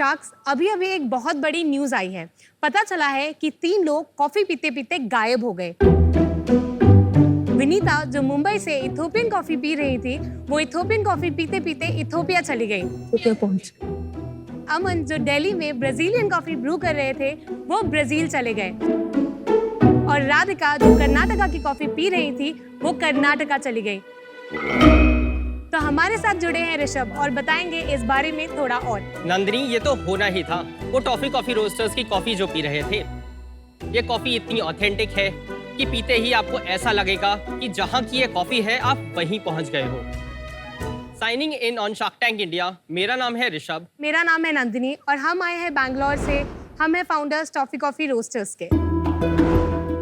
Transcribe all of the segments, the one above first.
Sharks, अभी अभी एक बहुत बड़ी न्यूज आई है। पता चला है कि 3 लोग कॉफी पीते पीते गायब हो गए। विनीता जो मुंबई से इथोपियन कॉफी पी रही थी, वो इथोपियन कॉफी पीते पीते इथोपिया चली गई। तो पहुंच। अमन जो दिल्ली में ब्राजीलियन कॉफी ब्रू कर रहे थे, वो ब्राजील चले गए। और राधिका जो कर्नाटका की कॉफी पी रही थी, वो कर्नाटका चली गई। तो हमारे साथ जुड़े हैं ऋषभ और बताएंगे इस बारे में थोड़ा और। नंदिनी, ये तो होना ही था। वो टॉफी कॉफी रोस्टर्स की कॉफी जो पी रहे थे, ये कॉफी इतनी ऑथेंटिक है कि पीते ही आपको ऐसा लगेगा कि जहां की ये कॉफी है आप वहीं पहुंच गए हो। Signing in on shark tank India, मेरा नाम है ऋषभ। मेरा नाम है नंदिनी और हम आए हैं बैंगलोर से। हम हैं फाउंडर्स टॉफी कॉफी रोस्टर्स के।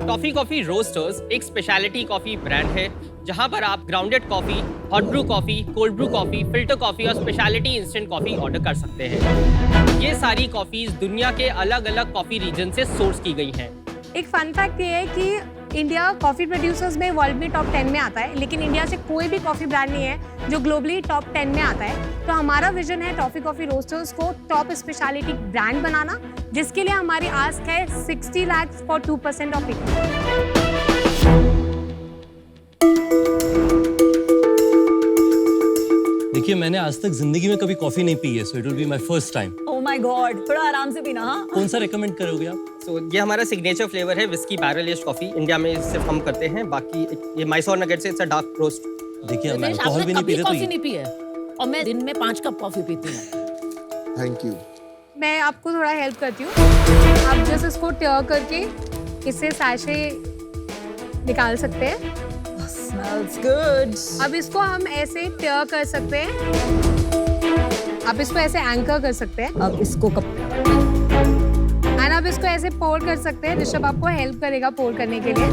टॉफी कॉफी रोस्टर्स एक स्पेशलिटी कॉफी ब्रांड है जहां पर आप grounded coffee, hot Bru coffee, cold brew coffee, filter coffee और स्पेशलिटी इंस्टेंट कॉफी ऑर्डर कर सकते हैं। ये सारी कॉफीज दुनिया के अलग अलग कॉफी रीजन से सोर्स की गई हैं। एक फन फैक्ट ये है कि इंडिया कॉफी प्रोड्यूसर्स में वर्ल्ड में टॉप 10 में आता है, लेकिन इंडिया से कोई भी कॉफी ब्रांड नहीं है जो ग्लोबली टॉप 10 में आता है। तो हमारा विजन है टॉफी कॉफी रोस्टर्स को टॉप स्पेशलिटी ब्रांड बनाना, जिसके लिए हमारी आस्क है 60 लाख फॉर 2% ऑफ इक्विटी। देखिए, मैंने आज तक जिंदगी में कभी कॉफी नहीं पी है, so it will be my first time. Oh my God, थोड़ा आराम से पीना। हाँ, कौन सा रेकमेंड करोगे आप? So, ये हमारा सिग्नेचर फ्लेवर है whisky barrel aged coffee. India में सिर्फ हम करते हैं, बाकी ये मैसूर नगेट्स से इट्स अ डार्क रोस्ट। देखिए, हम रितेश, अल्कोहल भी नहीं पीते, तो कॉफी नहीं पी है और मैं दिन में 5 कप कॉफी पीती हूँ। Thank you. मैं आपको थोड़ा हेल्प करती हूँ। आप जस्ट इसको टर करके इससे सैशे निकाल सकते हैं। smells good. अब इसको हम ऐसे टर कर सकते हैं। आप इसको ऐसे एंकर कर सकते हैं। अब इसको कप एंड आप इसको ऐसे पोर कर सकते हैं। ऋषभ आपको हेल्प करेगा पोर करने के लिए।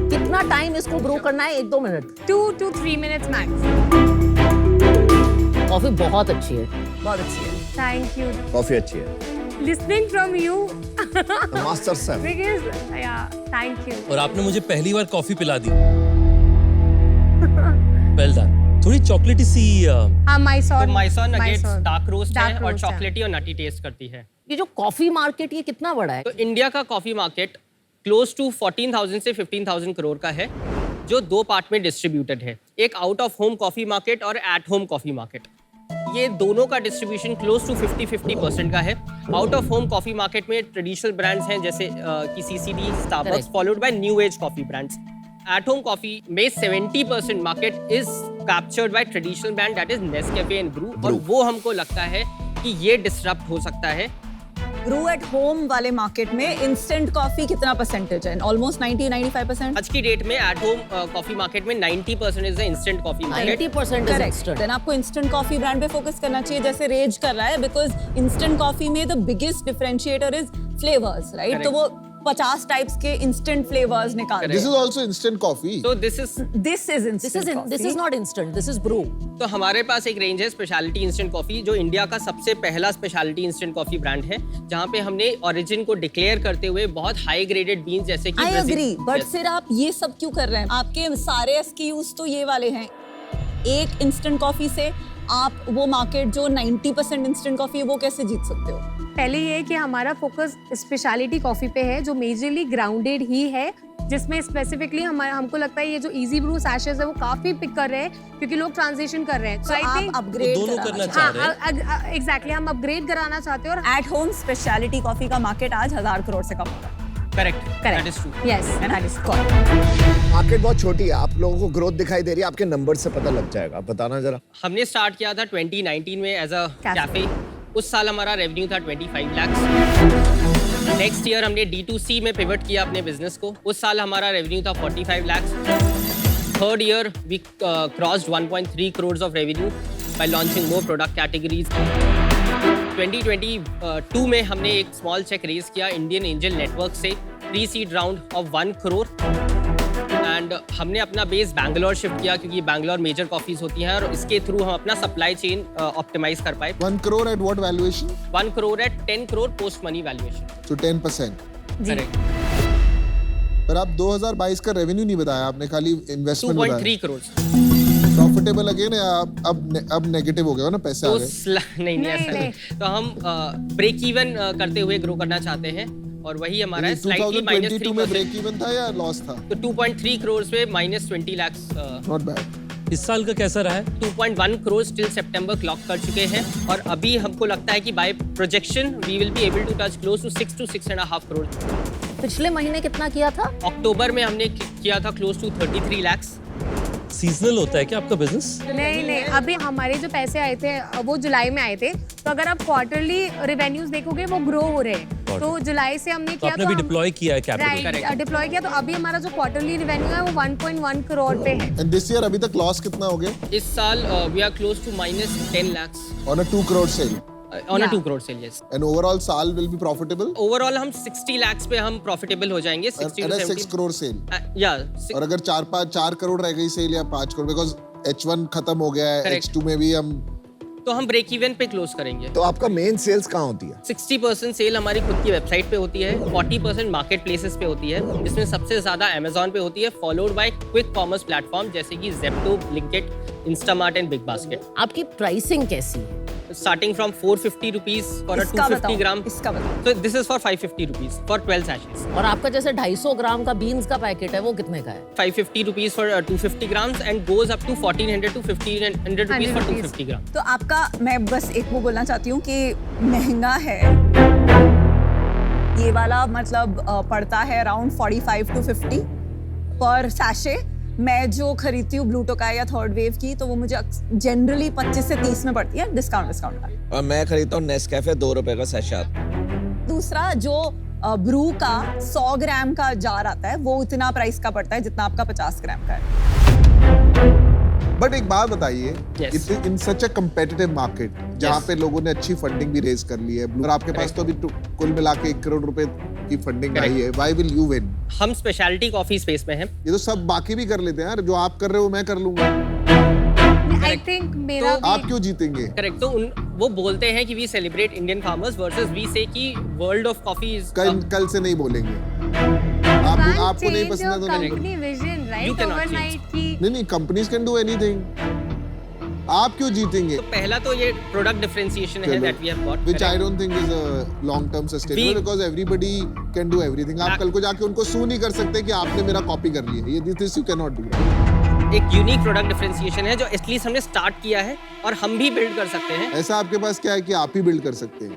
कितना टाइम इसको ब्रू करना है? 1-2 minute. 2 to 3 minutes max. Coffee बहुत अच्छी है। बहुत अच्छी है। Thank you. कॉफी अच्छी है। लिसनिंग फ्रॉम यू मास्टर साहब। बिकॉज़ या थैंक यू। और आपने मुझे पहली बार कॉफी पिला दी। Well done. थोड़ी चॉकलेटी सी हाँ, मैसूर। तो मैसूर नगेट्स डार्क रोस्ट है Dark और roast है। चॉकलेटी और नटी टेस्ट करती है। ये जो कॉफी मार्केट ये कितना बड़ा है? तो इंडिया का कॉफी मार्केट क्लोज टू 14,000 से 15,000 करोड़ का है, जो 2 पार्ट में डिस्ट्रीब्यूटेड है। एक out of home coffee market और एट होम कॉफी मार्केट। ये दोनों का डिस्ट्रीब्यूशन क्लोज टू 50-50% का है। Out of home coffee market में ट्रेडिशनल ब्रांड्स हैं जैसे कि CCD, Starbucks, Correct. Followed by new age coffee brands. At home coffee में 70% market is captured by traditional brand that is Nescafe and Bru, और वो हमको लगता है कि ये डिसरप्ट हो सकता है। ब्रू एट होम वाले मार्केट में इंस्टेंट कॉफी कितना परसेंटेज है? ऑलमोस्ट 90-95%। आज की डेट में एट होम कॉफी मार्केट में 90% is the instant coffee market. 90% is correct. Instant. Then आपको इंस्टेंट कॉफी ब्रांड पे फोकस करना चाहिए, जैसे रेज कर रहा है, बिकॉज इंस्टेंट कॉफी में the biggest differentiator is flavours, right? तो वो 50 टाइप्स के इंस्टेंट फ्लेवर्स निकाल रहे This is also instant coffee. तो दिस इज हैं। This is instant this is not instant, this is Bru. तो हमारे पास एक रेंज है स्पेशलिटी इंस्टेंट कॉफी, जो इंडिया का सबसे पहला स्पेशलिटी इंस्टेंट कॉफी ब्रांड है, जहाँ पे हमने ओरिजिन को डिक्लेयर करते हुए बहुत हाई ग्रेडेड बीन्स जैसे कि आई Brazil- एग्री, बट Yes. फिर आप ये सब क्यों कर रहे हैं? आपके सारे SKUs तो ये वाले हैं। एक इंस्टेंट कॉफी से आप वो मार्केट जो 90% इंस्टेंट कॉफी है वो कैसे जीत सकते हो? पहले ये है कि हमारा फोकस स्पेशलिटी कॉफी पे है, जो मेजरली ग्राउंडेड ही है, जिसमें स्पेसिफिकली हमको लगता है ये जो इजी ब्रू सैशेस है वो काफी पिक कर रहे हैं, क्योंकि लोग ट्रांजिशन कर रहे हैं। तो आप अपग्रेड दोनों करना चाह रहे हैं। हाँ, एग्जैक्टली, हम अपग्रेड कराना चाहते हैं। और एट होम स्पेशलिटी कॉफी का मार्केट आज 1000 करोड़ से कम होगा। Correct, that is true. Yes, that is market बहुत छोटी है, आप लोगों को ग्रोथ दिखाई दे रही है, आपके नंबर से पता लग जाएगा। बताना जरा। हमने स्टार्ट किया था 2019 में एज अ Cafe. कैफे। उस साल हमारा रेवेन्यू था 25 लाख। नेक्स्ट ईयर हमने D2C में पिवट किया अपने बिजनेस को। उस साल हमारा रेवेन्यू था 45 lakh. Third year we crossed 1.3 crore of revenue by launching more product categories. 2022 में हमने एक स्मॉल चेक रेज किया इंडियन एंजल नेटवर्क से, pre seed round of 1 crore. And हमने अपना बेस बैंगलोर शिफ्ट किया, क्योंकि बैंगलोर मेजर कॉफीज होती हैं और इसके थ्रू हम अपना सप्लाई चेन ऑप्टिमाइज कर पाए। 1 crore at what valuation? 1 crore at 10 crore post money valuation. So 10%. Correct. पर आप 2022 का रेवेन्यू नहीं बताया आपने, खाली इन्वेस्टमेंट बताया। 2.3 करोड़। प्रॉफिट प्रॉफिटेबल अगेन या अब नेगेटिव हो गया हो ना, पैसे आ तो गए? नहीं नहीं, ऐसा नहीं। नहीं। तो हम ब्रेक इवन करते हुए ग्रो करना चाहते हैं और वही हमारा है, स्लाइटली 2022 में -3%। ब्रेक इवन था या लॉस था? तो 2.3 करोड़ पे -20 लाख, नॉट बैड। इस साल का कैसा रहा है? 2.1 करोड़ टिल सितंबर क्लॉक कर चुके हैं और अभी हमको लगता है कि by projection we will be able to touch close to 6 to 6.5 crore. पिछले महीने कितना किया था? अक्टूबर में हमने किया था क्लोज टू 33 लाख। सीजनल होता है क्या आपका बिजनेस? नहीं, अभी हमारे जो पैसे आए थे वो जुलाई में आए थे, तो अगर आप क्वार्टरली रेवेन्यूज देखोगे वो ग्रो हो रहे हैं। तो जुलाई से हमने तो किया आपने भी डिप्लॉय किया है कैपिटल? राइट, डिप्लॉय किया, तो अभी हमारा जो क्वार्टरली रेवेन्यू है वो 1.1 करोड़ पे है। एंड दिस ईयर अभी तक लॉस कितना हो गया? इस साल we are close to -10 lakhs on a 2 crore sale on a Yeah. 2 crore sale, yes. And overall साल विल बी प्रॉफिटेबल ओवरऑल हम 60 lakhs पे हम प्रॉफिटेबल हो जाएंगे, 60 एंड to 6 70। करोड़ सेल। या और अगर 4 करोड़ रह गई सेल या 5 करोड़, बिकॉज H1 खत्म हो गया है, Correct. H2 में भी हम तो हम ब्रेक इवन पे क्लोज करेंगे। तो आपका मेन सेल्स कहाँ होती है? 60% सेल हमारी खुद की वेबसाइट पे होती है, 40% मार्केट प्लेसेस पे होती है, जिसमें सबसे ज्यादा अमेजोन पे होती है, followed by quick commerce platform जैसे कि Zepto, Blinkit, Instamart and big basket. आपकी प्राइसिंग कैसी है? Starting from 450 rupees for a इसका 250 बताओ, ग्राम। इसका बताओ। तो this is for 550 rupees for 12 sachets। और आपका जैसे 250 ग्राम का बीन्स का पैकेट है वो कितने का है? 550 rupees for 250 grams and goes up to 1400 to 1500 rupees for 250 gram. तो आपका, मैं बस एक वो बोलना चाहती हूँ कि महंगा है ये वाला, मतलब पड़ता है अराउंड 45 to 50 पर सैशे। मैं जो खरीदती हूँ ब्लू टोकाई या थर्ड वेव की, तो वो मुझे जनरली 25 से 30 में पड़ती है, डिस्काउंट का। और मैं खरीदता हूँ नेस्कैफे 2 रुपए का सैशेट। दूसरा जो ब्रू का 100 ग्राम का जार आता है वो उतना प्राइस का पड़ता है जितना आपका 50 ग्राम का है। बट एक बात बताइए, Yes. इन सच अ कम्पिटिटिव मार्केट जहाँ पे लोगों ने अच्छी फंडिंग भी रेज कर ली है, और आपके पास तो अभी कुल मिला के 1 करोड़ रुपए की फंडिंग आई है, व्हाई विल यू विन? हम स्पेशलिटी कॉफी स्पेस में हैं। ये तो सब बाकी भी कर लेते हैं यार, जो आप कर रहे हो मैं कर लूंगा, आई थिंक मेरा आप क्यों जीतेंगे? करेक्ट। तो वो बोलते हैं कि we celebrate Indian farmers versus we say कि वर्ल्ड ऑफ कॉफी इज कल से नहीं बोलेंगे। आपको नहीं पसंद है तो नहीं। Company vision You right, cannot overnight की। नहीं, कंपनीज कैन डू एनीथिंग। आप क्यों जीतेंगे? तो पहला तो ये प्रोडक्ट डिफरेंशिएशन है that we have got, Which I don't think is a long term sustainable We- because everybody can do everything. आप कल को जाके उनको सू नहीं कर सकते कि आपने मेरा कॉपी कर लिया। ये this you cannot do. एक यूनिक प्रोडक्ट डिफरेंशिएशन है जो एटलीस्ट हमने स्टार्ट किया है और हम भी बिल्ड कर सकते हैं। ऐसा आपके पास क्या है कि आप ही बिल्ड कर सकते हैं?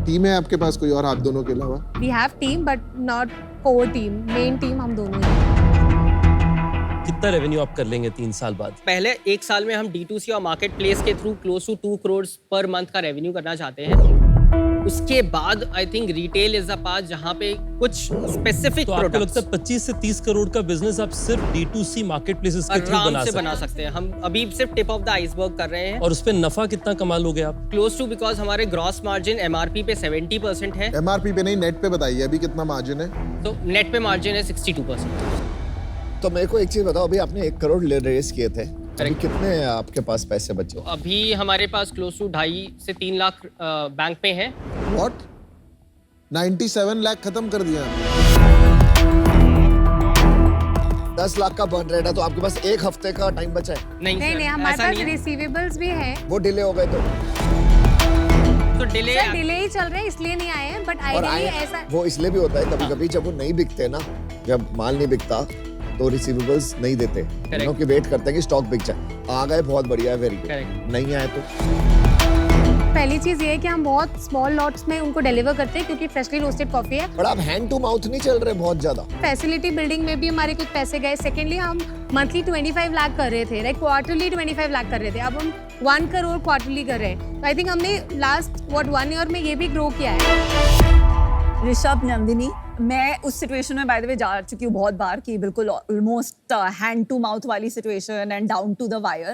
टीम है आपके पास कोई और आप दोनों के अलावा? We have team but not core team, main team हम दोनों ही। कितना रेवेन्यू आप कर लेंगे 3 साल बाद? पहले 1 साल में हम D2C और मार्केट प्लेस के through close to 2 crore per month का रेवेन्यू करना चाहते हैं। उसके बाद I think retail is a part जहां पे कुछ स्पेसिफिक तो आपको लगता प्रोडक्ट्स है 25 से 30 करोड़ का बिजनेस आप सिर्फ D2C मार्केट प्लेसेस के थ्रू आराम बना से सकते बना हैं? सकते हैं। हम अभी सिर्फ टिप ऑफ द आइसबर्ग कर रहे हैं। और उस पे नफा कितना कमा लोगे आप? क्लोज टू, बिकॉज हमारे ग्रॉस मार्जिन MRP पे 70% है, MRP पे नहीं, नेट पे बताइए अभी कितना मार्जिन है? तो नेट पे मार्जिन है 62%। तो मेरे को एक चीज बताओ, अभी आपने 1 करोड़ रेस किए थे, अभी कितने आपके पास पैसे बचे? तो अभी हमारे पास क्लोज टू 2.5 से 3 लाख बैंक पे हैं। What? 97 लाख खत्म कर दिया। 10 लाख का बर्न रेट है, तो आपके पास 1 हफ्ते का टाइम बचा है। नहीं नहीं सर, नहीं, हमारे ऐसा पास नहीं है। रिसीवेबल्स भी हैं। वो डिले हो गए तो तो डिले सर डिले ही चल रहे हैं इसलिए नहीं आए हैं, बट और आइडियली आए ऐसा वो इसलिए भी होता है कभी कभी जब वो नहीं बिकते ना, जब माल नहीं बिकता तो रिसीवेबल्स नहीं देते, क्योंकि वेट करते हैं कि स्टॉक बिक जाए। आ गए बहुत बढ़िया है, वेरी गुड। Correct. नहीं आए तो पहली चीज ये है कि हम बहुत स्मॉल लॉट्स में उनको डिलीवर करते हैं क्योंकि फ्रेशली रोस्टेड कॉफी है। पर आप हैंड टू माउथ नहीं चल रहे बहुत ज्यादा। फैसिलिटी बिल्डिंग में भी हमारे कुछ पैसे गए। सेकेंडली हम मंथली 25 लाख कर रहे थे, लाइक क्वार्टरली 25 लाख कर रहे थे, अब हम 1 करोड़ क्वार्टरली कर रहे हैं। तो आई थिंक हमने लास्ट 1 ईयर में ये भी ग्रो किया है। ऋषभ, नंदिनी, मैं उस सिचुएशन में बाय द वे जा चुकी हूँ बहुत बार कि बिल्कुल ऑलमोस्ट हैंड टू माउथ वाली situation and down to the wire.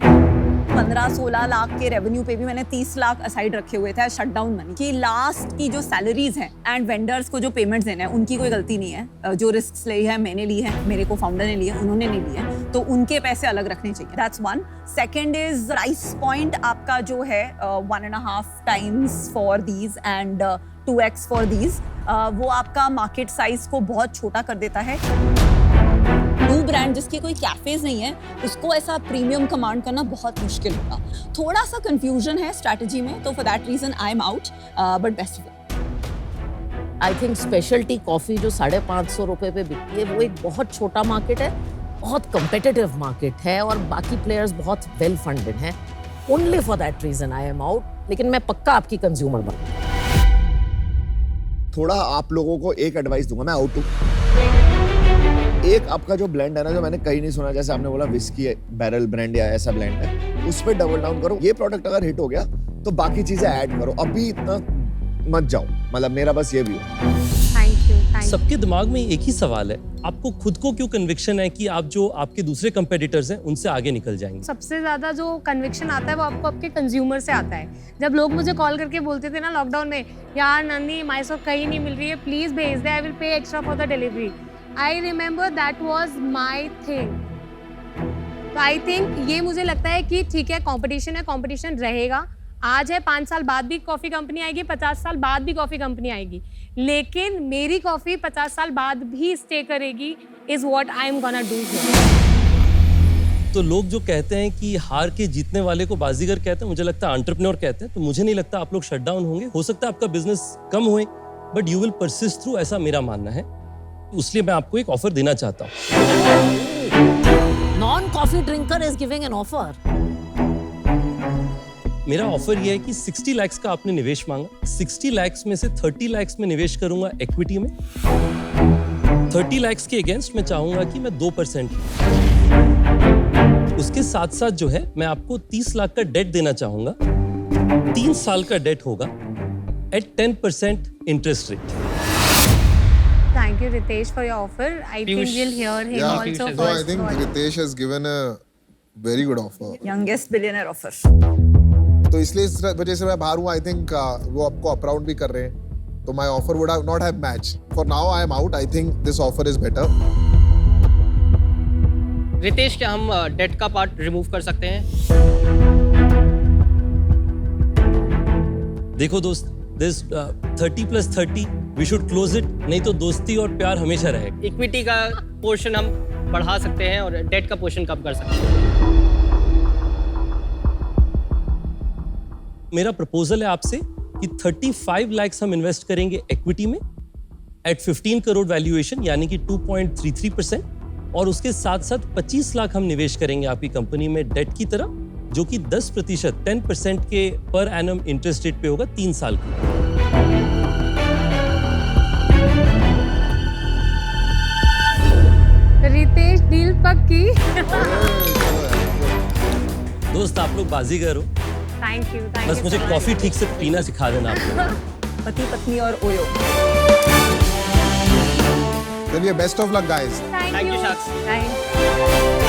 15-16 lakh के रेवेन्यू पे भी मैंने 30 लाख असाइड रखे हुए थे शटडाउन मनी की। लास्ट की जो सैलरीज हैं एंड वेंडर्स को जो पेमेंट्स देने हैं उनकी कोई गलती नहीं है। जो रिस्क ली है मैंने ली है, मेरे को फाउंडर ने ली है, उन्होंने नहीं ली है, तो उनके पैसे अलग रखने चाहिए। That's one. Second is price point आपका जो है 1.5 times for these and 2x for these, वो आपका मार्केट साइज को बहुत छोटा कर देता है। 2 ब्रांड जिसके कोई कैफेज नहीं है उसको ऐसा प्रीमियम कमांड करना बहुत मुश्किल होगा। थोड़ा सा कंफ्यूजन है स्ट्रैटेजी में, तो for that reason I am out, but best of I think speciality coffee जो 550 रुपए पे बिकती है वो एक बहुत छोटा मार्केट है, बहुत कंपेटिटिव मार्केट है और बाकी प्लेयर्स बहुत वेल फंडेड हैं। Only for that reason I am out, लेकिन मैं पक्का आपकी कंज्यूमर बनूंगा। थोड़ा आप लोगों को एक एडवाइस दूंगा, मैं आउट हूँ। एक आपका जो ब्लेंड है ना, जो मैंने कहीं नहीं सुना, जैसे आपने बोला विस्की बैरल ब्रांड या ऐसा ब्लेंड है, उस पर डबल डाउन करो। ये प्रोडक्ट अगर हिट हो गया तो बाकी चीजें ऐड करो, अभी इतना मत जाओ। मतलब मेरा बस ये भी है। Thank you. सबके दिमाग में एक ही सवाल है, आपको खुद को क्यों कन्विक्शन है कि आप जो आपके दूसरे कंपेटिटर्स हैं उनसे आगे निकल जाएंगे? सबसे ज्यादा जो कन्विक्शन आता है वो आपको आपके कंज्यूमर से आता है। जब लोग मुझे कॉल करके बोलते थे ना लॉकडाउन में, यार नंदी माइसोर कहीं नहीं मिल रही है, प्लीज भेज दे, I will pay extra for the delivery. I remember that was my thing. तो आई थिंक ये मुझे लगता है कि ठीक है, कंपटीशन है, कंपटीशन रहेगा। आज है, 5 साल बाद भी कॉफी कंपनी आएगी, 50 साल बाद भी कॉफी कंपनी आएगी, लेकिन मेरी कॉफी 50 साल बाद भी स्टे करेगी, is what I am gonna do. तो लोग जो कहते हैं कि हार के जीतने वाले को बाजीगर कहते हैं, मुझे लगता है एंटरप्रेन्योर कहते हैं। तो मुझे नहीं लगता आप लोग शट डाउन होंगे। हो सकता है आपका बिजनेस कम होए, but you will persist through, ऐसा मेरा मानना है। इसलिए मैं आपको एक ऑफर देना चाहता हूँ। Non coffee drinker is giving an offer. मेरा ऑफर ये है कि 60 लाख का आपने निवेश मांगा, 60 लाख में से 30 लाख में निवेश करूंगा इक्विटी में। 30 लाख के अगेंस्ट मैं चाहूंगा कि मैं 2%। उसके साथ साथ जो है मैं आपको 30 लाख का डेट देना चाहूंगा। 3 साल का डेट होगा at 10% interest rate. Thank you, Ritesh, for your offer. I think Piyush. we'll hear him Yeah, also Piyush as no, I first. think Ritesh has given a very good offer. Youngest billionaire offer. तो इसलिए इस वजह से मैं बाहर हूँ। I think वो आपको अपराउंड भी कर रहे हैं, तो my offer would not have match. For now I am out. I think this offer is better. Ritesh, क्या हम डेट का पार्ट रिमूव कर सकते हैं? देखो दोस्त, this 30 + 30 we should close it, नहीं तो दोस्ती और प्यार हमेशा रहेगा। इक्विटी का पोर्शन हम बढ़ा सकते हैं और डेट का पोर्शन कम कर सकते हैं। मेरा प्रपोजल है आपसे कि 35 लाख हम इन्वेस्ट करेंगे इक्विटी में एट 15 करोड़ वैल्यूएशन, यानी कि 2.33%, और उसके साथ साथ 25 लाख हम निवेश करेंगे आपकी कंपनी में डेट की तरह, जो कि 10%, 10% के पर एनम इंटरेस्ट रेट पे होगा 3 साल की। रितेश, डील पक्की। दोस्त, आप लोग बाजीगर हो, थैंक यू। बस मुझे कॉफी ठीक से पीना सिखा देना आप लोग। पति पत्नी और ओयो। चलिए, best of luck guys. Thank Thank you you, Shaks. Thank